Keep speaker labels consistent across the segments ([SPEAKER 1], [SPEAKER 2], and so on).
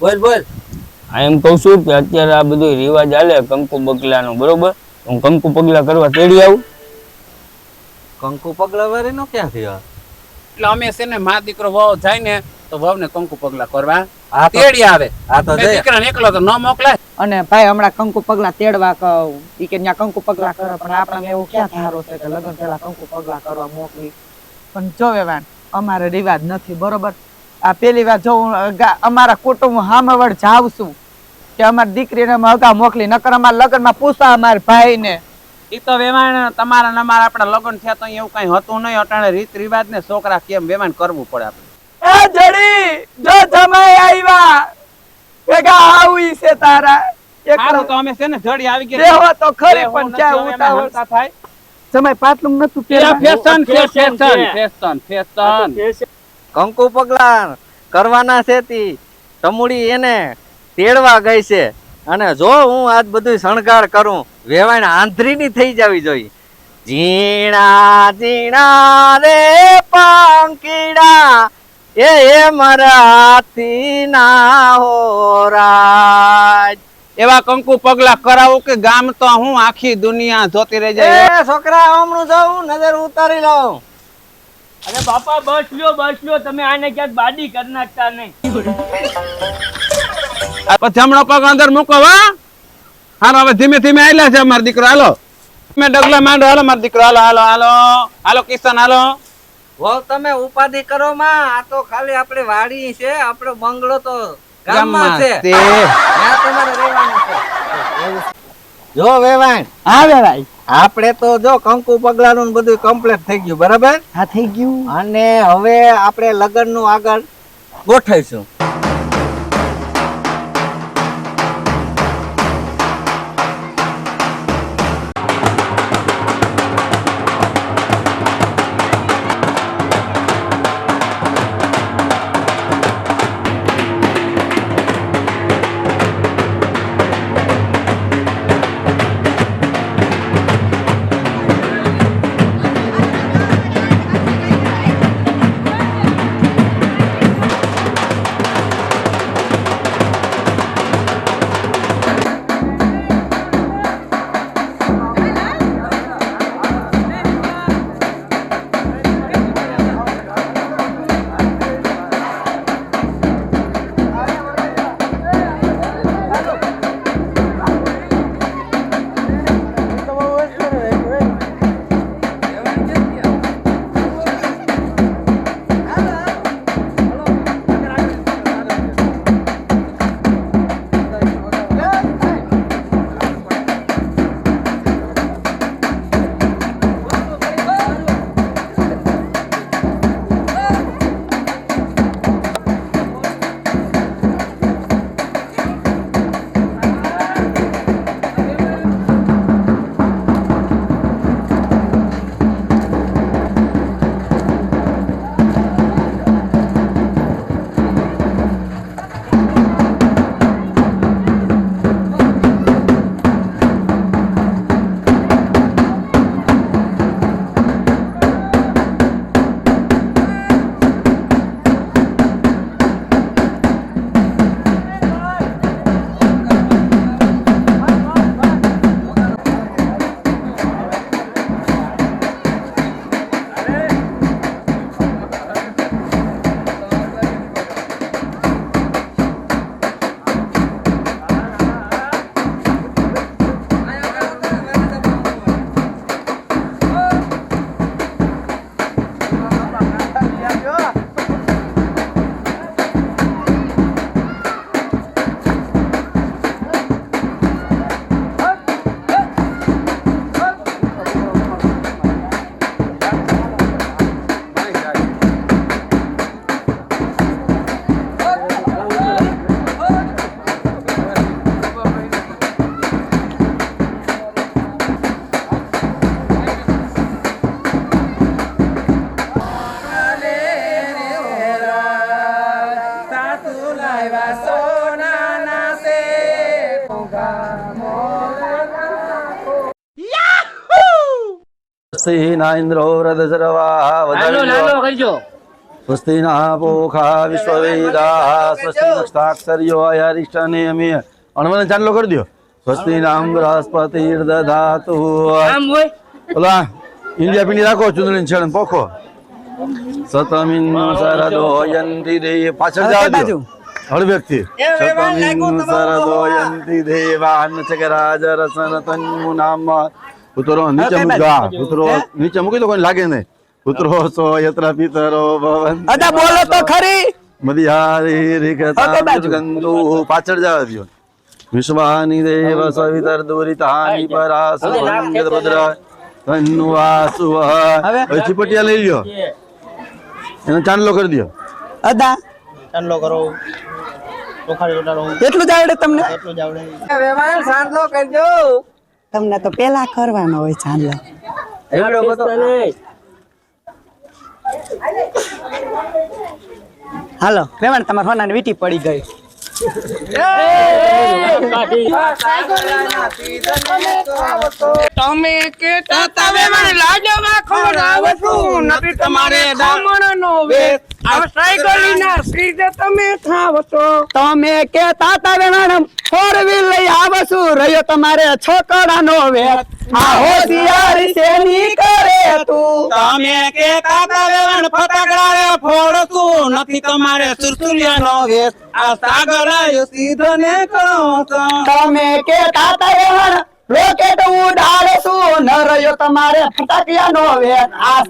[SPEAKER 1] બોલ બોલ.
[SPEAKER 2] એમ કહું છું કે અત્યારે આ બધું રિવાજ હાલે કંકુ પગલાનો, બરોબર? હું કંકુ પગલા કરવા તેડી આવું.
[SPEAKER 1] કંકુ પગલા વાળી નો ક્યાં થયો?
[SPEAKER 3] એટલે અમે છે ને મા દીકરો વહુ જાય ને તો વહુ ને કંકુ પગલા કરવા
[SPEAKER 1] આ તો
[SPEAKER 3] તેડી આવે.
[SPEAKER 1] આ તો
[SPEAKER 3] બે
[SPEAKER 1] જય
[SPEAKER 3] દીકરાને એકલો તો ન મોકલાય.
[SPEAKER 4] અને ભાઈ હમણાં કંકુ પગલા તેડવા કહું ઈ કે ત્યાં કંકુ પગલા કરે, પણ આપણાને એવું ક્યાં ધારો છે કે લગ્ન પેલા કંકુ પગલા કરવા મોકલી. પણ જો વેવાણ, અમારે રિવાજ નથી, બરોબર? આ પેલી વાર જો હું અમારા કુટુંબ સામેવડ જાઉં છું કે અમારી દીકરીને હગા મોકલી, નકર અમારા લગ્નમાં પૂછા અમારા ભાઈને.
[SPEAKER 3] ઈ તો વેવાણ તમારા ને અમારા આપણા લગ્ન થયા તો એવું કઈ હતું નહીં. અટાણે રીત રિવાજ ને છોકરા કેમ વેવાણ કરવું પડે આપણે.
[SPEAKER 4] એ જડી, જો જમાઈ આવ્યા ભેગા આવી છે તારા
[SPEAKER 3] સારું તો અમે છે ને જડી આવી ગયા.
[SPEAKER 4] દેવો તો ખરી, પણ ક્યાં ઉતાવળ
[SPEAKER 3] થાય.
[SPEAKER 4] જમાઈ પાટલું નતું
[SPEAKER 3] ફેશન ફેશન.
[SPEAKER 1] કંકુ પગલા કરવાના છે તી તમુડી એને તેડવા ગઈ છે. અને જો હું આજ બધું શણગાર કરું, વેવાણ આંધરીની થઈ જવી જોઈએ. ઝીણા ઝીણા રે પંખીડા એ મરાથી ના હોરાજ.
[SPEAKER 3] એવા કંકુ પગલા કરાવું કે ગામ તો હું આખી દુનિયા જોતી રહી જાય.
[SPEAKER 1] એ છોકરા હમણું જાઉં, નજર ઉતારી લઉં.
[SPEAKER 5] અરે બાપા બસ લ્યો, તમે આને ક્યાંક બાડી કરી નાખતા નહીં.
[SPEAKER 3] પછી હમણાં પગ અંદર મૂકો. હાલો હવે ધીમે ધીમે આયલા છે મારો દીકરો. હાલો તમે ડગલા માંડો. હાલો મારો દીકરો, હાલો હાલો હાલો હાલો કિશન હાલો.
[SPEAKER 1] હો તમે ઉપાધિ કરો માં, આ તો ખાલી આપણે વાડી છે, આપણો બંગલો તો ગામમાં છે. ત્યાં તમારે રહેવાનું છે. જો વેવાણ,
[SPEAKER 4] હા વેવાઈ,
[SPEAKER 1] આપણે તો જો કંકુ પગલાનું બધું કમ્પ્લીટ થઈ ગયું, બરાબર?
[SPEAKER 4] હા થઈ ગયું.
[SPEAKER 1] અને હવે આપણે લગ્નનું આગળ ગોઠવીશું.
[SPEAKER 6] સિંહ ના ઇન્દ્રો રદ સરવા
[SPEAKER 5] લાલો કરજો.
[SPEAKER 6] સ્વસ્તિ ના પોખા વિશ્વવેદા સ્વસ્તિ નક્ષાક્ષર્યો અયારિષ્ટનેમિ અણવને ચાંદલો કરી દો સ્વસ્તિ નામ બૃહસ્પતિ દધાતુ ઓલા ઇન્ડિયા પીણી રાખો ચુંદડી છેડ પોખો સતમિન શરદોયંતિ દેવ પાછળ જાવ દો હળવેકથી સતમિન શરદોયંતિ દેવાન ચકરાજ રસન તન્યુ નામ પુત્રો નીચે મૂકવા પુત્રો નીચે મૂકી દો કોઈ લાગે નહીં પુત્રો સો યત્ર પિતરો ભવન
[SPEAKER 4] અદા બોલો તો ખરી
[SPEAKER 6] મદિહારી રીકતા ગંદુ પાછળ જાવ દો વિશ્વાની દેવ સવિતર દુરિતાની પરાસ સંગત ભદ્ર તન્વાસુ હવે ચીપટિયા લઈ લ્યો એનો ચાંદલો કરી દો
[SPEAKER 4] અદા
[SPEAKER 5] ચાંદલો કરો ચોખાડી રોટાડો
[SPEAKER 4] કેટલું જ આવડે તમને
[SPEAKER 5] એટલું જ આવડે.
[SPEAKER 1] વેવાણ સાંજલો કરજો.
[SPEAKER 4] તમને તો પેલા કરવાનો હોય ચાંદલો.
[SPEAKER 1] એવડો બધો
[SPEAKER 4] હાલો વેવાણ તમારે હોનાની વીટી પડી ગઈ.
[SPEAKER 5] તમે કેતા તમે મને લાડવા ખવડાવશું નથી તમારે દામણનો વેશ આ સાયકલીના સીધે તમે થાવશો.
[SPEAKER 4] તમે કેતા તા વેવાણ 4 વ્હીલ લઈ આવશું રહ્યો તમારે છકડાનો વેશ આ હોશિયારી શેની કરે તું.
[SPEAKER 5] તમે કેતા તમે ફટાકડા ફોડશું નથી તમારે સુરસુલિયાનો વેશ આ સાગરાયો સીધો ને કરો છો.
[SPEAKER 4] તમે કેતા તા વેવાણ રોકેટ ઉડાડશું ન રહ્યો તમારે ફટાકિયાનો વેશ આ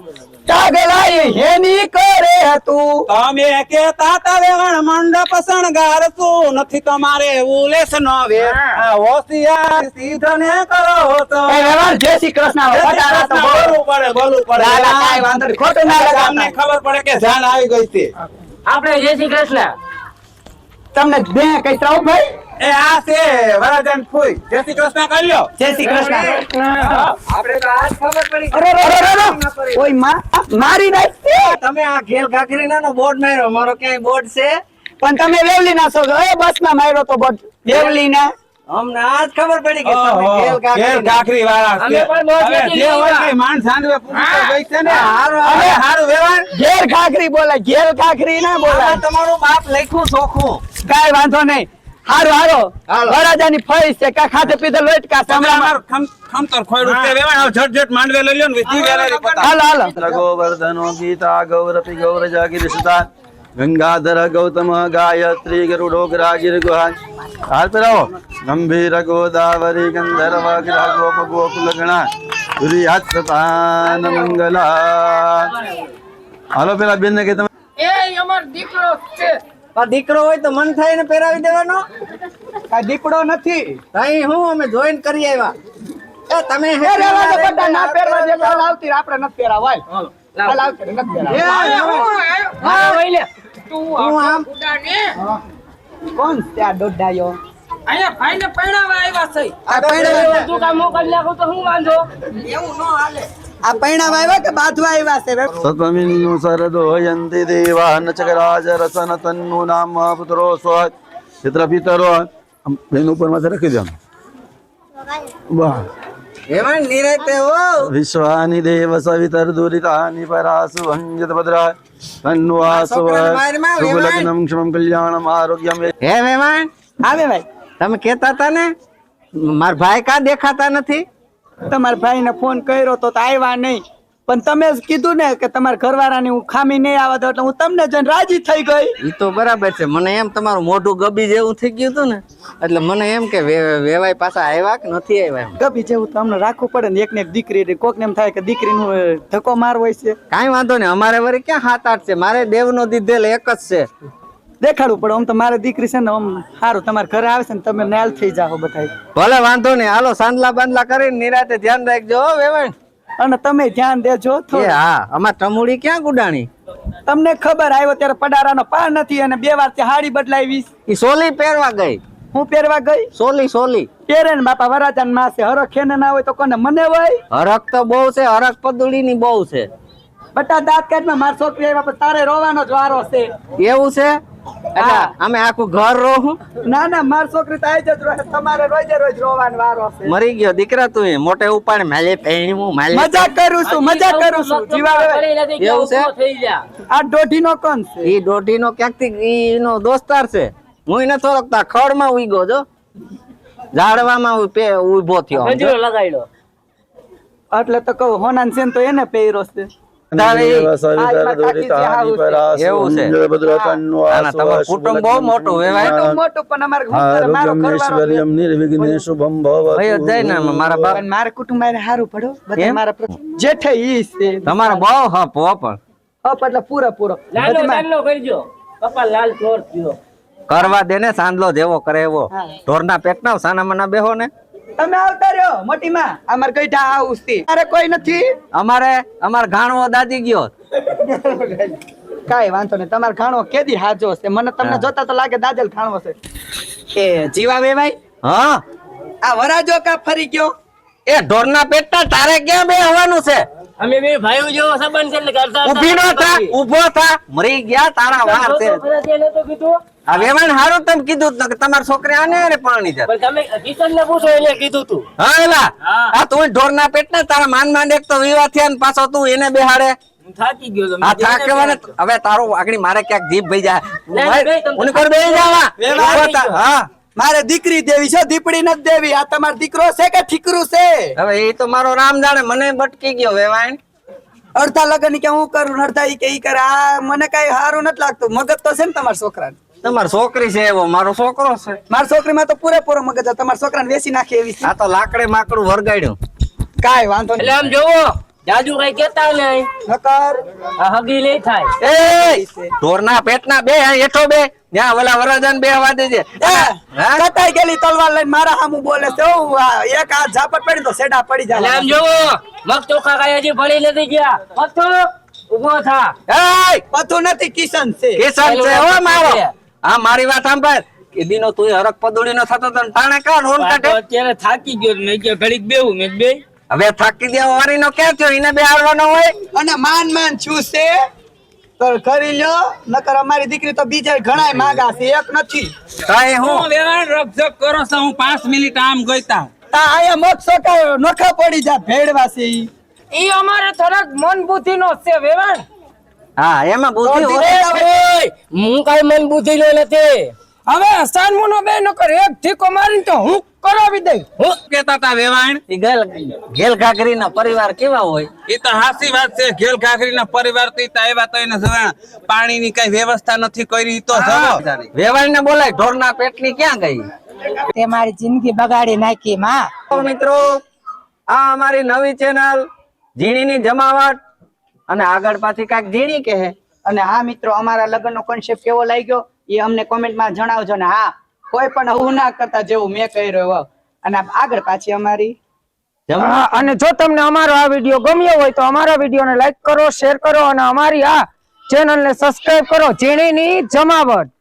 [SPEAKER 4] ચાગલાઈ હેની કરે તું.
[SPEAKER 5] તમે કેતા તમે મંડપ શણગારશું નથી તમારે ઉલેસનો વેશ આ હોશિયાર સીધો ને કરો છો.
[SPEAKER 4] એ વેવાણ જય શ્રી કૃષ્ણ પધારા તો બોલો.
[SPEAKER 5] બોલવું પડે
[SPEAKER 4] ના, ના, કાંઈ વાંધો નહીં. ખોટું ના લગાડતા.
[SPEAKER 5] તમને ખબર પડે કે જાન આવી ગઈ છે.
[SPEAKER 2] આપણે જય શ્રી કૃષ્ણ.
[SPEAKER 4] તમને બે કઈ ત્રાવ ભાઈ
[SPEAKER 5] એ આ છે વરાજન ફૂઈ જય શ્રી કૃષ્ણ કરી લ્યો.
[SPEAKER 4] જય શ્રી કૃષ્ણ.
[SPEAKER 1] આપણે તો આજ ખબર પડી
[SPEAKER 4] અરે, અરે, અરે, અરે. ઓય મારી નાખતી.
[SPEAKER 1] તમે આ ખેલ કાકરીના નો બોર્ડ માર્યો મારો ક્યાંય બોર્ડ છે
[SPEAKER 4] પણ તમે વેવલી ના છો એ બસ માં માર્યો તો બોટ વેવલી ના.
[SPEAKER 1] અમને આજ ખબર પડી કે તમે ખેલ
[SPEAKER 5] ઘેર
[SPEAKER 1] કાકરી
[SPEAKER 5] કાકરી વાળા છે.
[SPEAKER 2] અમે પણ બહુ
[SPEAKER 5] હવે
[SPEAKER 2] જલ્દી
[SPEAKER 5] જે હોય
[SPEAKER 2] લેવા.
[SPEAKER 5] તે માન સાંડવે પૂરી તો ગઈ છે ને.
[SPEAKER 1] હારું,
[SPEAKER 5] હવે હારું વેવાણ.
[SPEAKER 4] ઘેર ખાખરી બોલે ઘેર ખાખરી ના બોલે.
[SPEAKER 1] તમારું બાપ લખ્યું ચોખ્ખું
[SPEAKER 4] કાઈ વાંધો નહીં. હારો હારો વરાજાની ફઈસ છે કા ખાતે પીધે લોટકા
[SPEAKER 5] તમે
[SPEAKER 4] સાંભળા.
[SPEAKER 5] અમારું ખમતર ખોયડું છે વેવાણ. હવે ઝટ માંડવે લઈ લ્યો ને વિધિ વેરારી પતા.
[SPEAKER 4] હાલો હાલો.
[SPEAKER 6] ગોવર્ધનો ગીતા ગૌરપી ગૌરજાગીરિષતા ગંગાધર ગૌતમ ગાયત્રી ગરુડો ગિર ગુહાન હાલ પેરાવો ગંભીર ગોદાવરી ગંધર્વ ગ્રહ ગોપ ગોકુલ ગણા દુર્યાત્તાન મંગલા. હાલો પેલા બેન ને કે તમે
[SPEAKER 1] આ દીકરો હોય તો મન થાય ને પહેરાવી દેવાનો.
[SPEAKER 4] કાઈ દીકડો નથી.
[SPEAKER 1] કઈ હું અમે જોઈન કરી આવ્યા. એ તમે
[SPEAKER 4] એ રેવા દે બધા ના પહેરવા દે હાલ આવતી રે, આપણે નથી પહેરાવા હાલ. હાલ આવતી રે, નથી પહેરાવા. હા વઈલે
[SPEAKER 1] હું આમ
[SPEAKER 4] કોણ ત્યાં દોડાયો
[SPEAKER 5] અહીંયા ભાઈને પૈણાવા આવ્યા છે.
[SPEAKER 4] આ પૈણાવા
[SPEAKER 2] તું કામ મોકલી નાખો તો હું વાંધો.
[SPEAKER 4] આ પૈણાવા આવ્યા કે બાંધવા આવ્યા છે
[SPEAKER 6] સત્વમિન્નુ શરદોયંતિ દેવાન ચકરાજ રસન તન્નુ નામ પુત્રો સ્વ યત્ર પિતરો બેન ઉપર માથે રાખી દેવાનું. વાહ
[SPEAKER 1] એમાં નિરાતે હો.
[SPEAKER 6] વિશ્વાની દેવ સવિતર દુરિતાની પરાસુ અંજત ભદ્ર તન્વાસુ શુભલગ્નમ ક્ષમમ કલ્યાણમ આરોગ્યમ.
[SPEAKER 1] હે મહેમાન
[SPEAKER 4] આવે ભાઈ
[SPEAKER 1] તમે કેતા હતા ને મારા ભાઈ કા દેખાતા નથી.
[SPEAKER 4] તમારા ભાઈને ફોન કર્યો તો આવ્યા નહીં પણ તમે જ કીધું ને કે તમારા ઘરવાળાની હું ખામી નહીં આવવા દઉં એટલે હું તમને જોઈને રાજી થઈ ગઈ.
[SPEAKER 1] ઈ તો બરાબર છે. મને એમ તમારું મોઢું ગબી જેવું થઈ ગયું હતું ને એટલે મને એમ કે વેવાય પાછા આવ્યા કે નથી આવ્યા એમ.
[SPEAKER 4] ગભી જેવું તો અમને રાખવું પડે ને એક દીકરી કોક ને એમ થાય કે દીકરીનું ધક્કો માર હોય છે.
[SPEAKER 1] કાંઈ વાંધો નહીં. અમારે વળી ક્યાં 7-8 છે. મારે દેવનો દીધેલ એક જ છે.
[SPEAKER 4] દેખાડવું પડે આમ તો મારી દીકરી છે ને આમ સારું તમારા ઘરે આવે છે ને તમે નાલ થઈ જાઓ બધા.
[SPEAKER 1] ભલે વાંધો નહીં. હાલો સાંદલા બાંદલા કરીને નિરાતે ધ્યાન રાખજો હો વેવાણ.
[SPEAKER 4] અને તમે ધ્યાન દેજો
[SPEAKER 1] એ
[SPEAKER 4] થોડું.
[SPEAKER 1] હા અમાર ટમુડી ક્યાં ગુડાણી.
[SPEAKER 4] તમને ખબર આવ્યો ત્યારે પડારાનો પાર નથી અને 2 વાર ત્યાં હાડી બદલાવી.
[SPEAKER 1] ઈ સોલી પહેરવા ગઈ.
[SPEAKER 4] હું પહેરવા ગઈ
[SPEAKER 1] સોલી
[SPEAKER 4] પહેરે ને બાપા વરાજાન માસે હરખ ખેને ના હોય તો કોને મને હોય.
[SPEAKER 1] હરખ તો બહુ છે. હરખ પદુડી ની બહુ છે.
[SPEAKER 4] બટા દાંત કાઢમાં માર છોકરી આવ્યા પણ તારે રોવાનો જ વારો છે.
[SPEAKER 1] એવું છે. એટલે અમે આખું ઘર રોહું.
[SPEAKER 4] ના ના મારી છોકરી તો આઈ જ રહે, તમારે રોજે રોજ રોવાનો વારો છે.
[SPEAKER 1] મરી ગયો દીકરા તું મોટે ઉપાડ માલે પહેણ્યું માલે
[SPEAKER 4] મજાક કરું છું, મજાક કરું છું. જીવા વેવાઈ
[SPEAKER 1] એવું છે
[SPEAKER 4] આ દોઢીનો કોણ છે?
[SPEAKER 1] ઈ દોઢીનો ક્યાંક થી ઈનો દોસ્તાર છે. હું એને થોડોક ખડમાં ઉઈગો જો ઝાડવામાં ઉભો થયો સમજો?
[SPEAKER 4] એટલે તો કહું હોનાન સેન તો એને પહેર્યો છે.
[SPEAKER 1] આના તમારું કુટુંબ બહુ મોટું વેવાય.
[SPEAKER 4] મોટું મોટું પણ અમારે ઘર મારો ઘરવાળો
[SPEAKER 1] ભાઈ જ જાય ને મારા બાપ.
[SPEAKER 4] પણ મારે કુટુંબ મારે હારું પડો બધા મારા જેઠે ઈ છે.
[SPEAKER 1] તમારે બહુ હપ હો પણ
[SPEAKER 4] હપ એટલે પૂરો
[SPEAKER 1] કરવા દે ને સાંદલો જેવો કરે એવો. ઢોરના પેટના સાના મના બેહો ને.
[SPEAKER 4] તમે આવતા રહ્યો મોટી માં, અમાર ગઈઠા આવું છે. મારે કોઈ નથી.
[SPEAKER 1] અમાર ઘાણવો દાદી ગયો.
[SPEAKER 4] કાઈ વાંધો નહીં, તમાર ઘાણો કેદી હાજો છે? મને તમને જોતા તો લાગે દાજલ ઘાણવો છે. એ જીવા વેવાઈ
[SPEAKER 1] હા
[SPEAKER 4] આ વરાજો કા ફરી ગયો?
[SPEAKER 1] એ ઢોરના પેટના તારે ક્યાં બે હવાનું છે?
[SPEAKER 5] અમે બે ભાઈઓ જેવો સંબંધ છે એટલે કરતા
[SPEAKER 1] ઊભી નો થા, ઊભો થા. મરી ગયા તારા વાર છે. આ વેવાણ હારું તમે કીધું કે તમારી છોકરી આને રે પાણી છે.
[SPEAKER 5] પણ તમે કિશન ને પૂછો એને કીધું તું.
[SPEAKER 1] હા એલા આ તું ઢોરના પેટના તારા માંડ એક તો વિવાહ થયા ને પાછો તું એને બેહાડે.
[SPEAKER 5] હું થાકી ગયો તો.
[SPEAKER 1] આ થાકવાને હવે તારું આગળ મારે ક્યાંક જીભ ભઈ જાય.
[SPEAKER 5] બે તમે-
[SPEAKER 1] ઉની કર બેહી જાવા. ઊભો થા. હા
[SPEAKER 4] મારે દીકરી દેવી છે, દીપડી નથી દેવી. આ તમારો દીકરો છે કે ઠીકરું છે?
[SPEAKER 1] હવે એ તો મારો રામ જાણે, મને બટકી ગયો વેવાણ.
[SPEAKER 4] અડધા લગન કે હું કરું ને અડધા ઈ કે ઈ કરે. આ મને કઈ સારું નથી લાગતું. મગજ તો છે ને તમારા છોકરાને?
[SPEAKER 1] તમારી છોકરી છે એવો મારો છોકરો છે.
[SPEAKER 4] મારા છોકરીમાં તો પૂરેપૂરો મગજ છે. તમારા છોકરાને વેચી નાખે એવી છે.
[SPEAKER 1] આ તો લાકડે માકડું વરગાડ્યું.
[SPEAKER 4] કાઈ વાંધો
[SPEAKER 5] એટલે
[SPEAKER 4] નહીં.
[SPEAKER 5] આમ જોવો જાજુ કઈ કેતા નહીં.
[SPEAKER 4] નકર
[SPEAKER 5] આ હગી નહીં થાય.
[SPEAKER 1] એ ઢોરના પેટના બે હેઠો બે ત્યાં ઓલા વરરાજાને બે હવા દેજે. હા?
[SPEAKER 4] કટાઈ ગયેલી તલવાર લઈને મારા સામું બોલે છે. હું એક હાથ ઝાપટ પડી તો સેડા પડી
[SPEAKER 5] એટલે
[SPEAKER 4] જાય.
[SPEAKER 5] આમ જોવો મગ ચોખા કઈ હજી ભળી નથી ગયા. પત્તો ઉભો થા.
[SPEAKER 1] એય
[SPEAKER 4] પથું નથી, કિશન છે.
[SPEAKER 1] કિશન છે હો મારો. હા મારી વાત સાંભળ. એ દીનો તું હરક પદુડી નો થતો તને ટાણે કા રોન
[SPEAKER 2] આ તો
[SPEAKER 1] કાઢે.
[SPEAKER 2] અત્યારે થાકી ગયો મેં કે ઘડીક બેહું મેં બે
[SPEAKER 1] હવે થાકી દેવા વારી નો ક્યાં થયો? એને બે આવવાનો હોય.
[SPEAKER 4] અને માન માન છું છે તો કરી લ્યો. નકર અમારી દીકરી તો બીજા ઘણાય માગા છે, એક નથી.
[SPEAKER 1] કાંઈ હું
[SPEAKER 3] હું વેવાણ રક્ષક કરો છો. હું 5 મિનિટ આમ ગઈતા
[SPEAKER 4] તા આયા મોક્ષો કે નોખા પડી જા ભેડવા છે ઈ.
[SPEAKER 5] ઈ અમારે થોડાક મન બુદ્ધિ નો છે વેવાણ.
[SPEAKER 1] હા એમાં બુદ્ધિ
[SPEAKER 4] તો
[SPEAKER 1] હોય.
[SPEAKER 5] ઓય, હું કઈ મન બુદ્ધિ નો નથી. હવે સાનમુનો બે નકર એક ઠીકો મારીને તો હું કરાવી દઈ.
[SPEAKER 3] હું કેતા તા વેવાણ
[SPEAKER 1] ઈ ગેલ ઘાઘરીના પરિવાર કેવા હોય?
[SPEAKER 3] એ તો હાસી વાત છે. ઘેલ ઘાઘરીના પરિવાર થી તો આવ્યા તો એને જવા પાણીની કઈ વ્યવસ્થા નથી કરી તો જવો.
[SPEAKER 1] વેવાઈને બોલાય ઢોરના પેટની ક્યાં ગઈ?
[SPEAKER 4] તે મારી જિંદગી બગાડી નાખી માં.
[SPEAKER 1] તો મિત્રો આ અમારી નવી ચેનલ ઝીણીની જમાવટ અને આગળ પાછી કાંઈક ઝીણી કહે.
[SPEAKER 4] અને હા મિત્રો, અમારા લગ્નનો કોન્સેપ્ટ કેવો લાગ્યો એ અમને કોમેન્ટમાં જણાવજો. ને હા, કોઈ પણ આવું ના કરતા જેવું મેં કર્યું એવો. અને આગળ પાછી અમારી
[SPEAKER 5] અને જો તમને અમારો આ વિડીયો ગમ્યો હોય તો અમારા વિડીયોને લાઈક કરો, શેર કરો અને અમારી આ ચેનલને સબસ્ક્રાઇબ કરો. ઝીણીની જમાવટ.